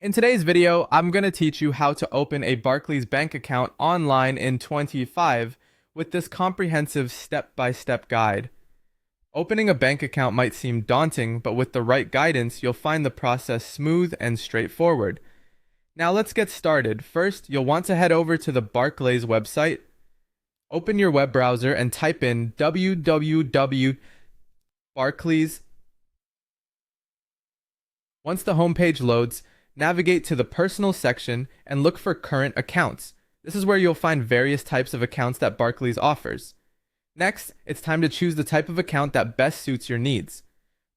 In today's video, I'm going to teach you how to open a Barclays Bank account online in 25 with this comprehensive step-by-step guide. Opening a bank account might seem daunting, but with the right guidance, you'll find the process smooth and straightforward. Now let's get started. First, you'll want to head over to the Barclays website. Open your web browser and type in www.barclays. Once the homepage loads, navigate to the Personal section and look for Current Accounts. This is where you'll find various types of accounts that Barclays offers. Next, it's time to choose the type of account that best suits your needs.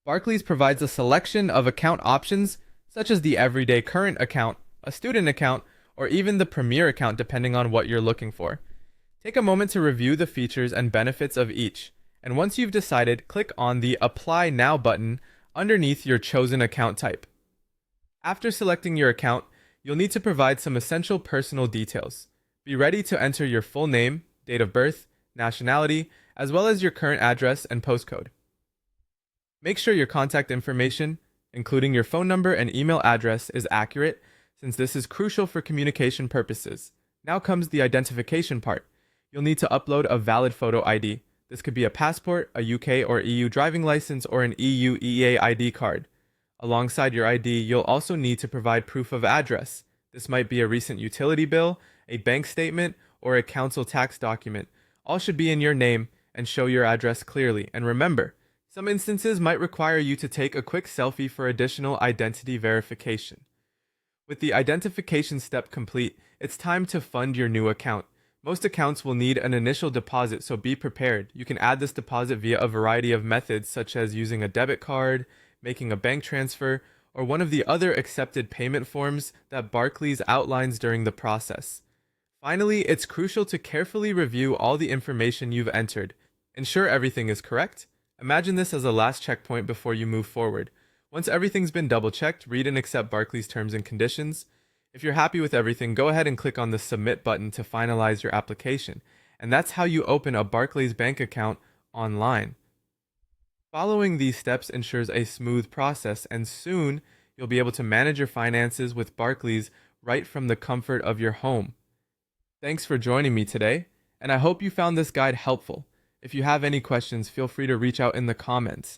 Barclays provides a selection of account options, such as the Everyday Current account, a student account, or even the Premier account depending on what you're looking for. Take a moment to review the features and benefits of each, and once you've decided, click on the Apply Now button underneath your chosen account type. After selecting your account, you'll need to provide some essential personal details. Be ready to enter your full name, date of birth, nationality, as well as your current address and postcode. Make sure your contact information, including your phone number and email address, is accurate, since this is crucial for communication purposes. Now comes the identification part. You'll need to upload a valid photo ID. This could be a passport, a UK or EU driving license, or an EU EA ID card. Alongside your ID, you'll also need to provide proof of address. This might be a recent utility bill, a bank statement, or a council tax document. All should be in your name and show your address clearly. And remember, some instances might require you to take a quick selfie for additional identity verification. With the identification step complete, it's time to fund your new account. Most accounts will need an initial deposit, so be prepared. You can add this deposit via a variety of methods, such as using a debit card, making a bank transfer, or one of the other accepted payment forms that Barclays outlines during the process. Finally, it's crucial to carefully review all the information you've entered. Ensure everything is correct. Imagine this as a last checkpoint before you move forward. Once everything's been double-checked, read and accept Barclays' terms and conditions. If you're happy with everything, go ahead and click on the Submit button to finalize your application. And that's how you open a Barclays Bank account online. Following these steps ensures a smooth process, and soon you'll be able to manage your finances with Barclays right from the comfort of your home. Thanks for joining me today, and I hope you found this guide helpful. If you have any questions, feel free to reach out in the comments.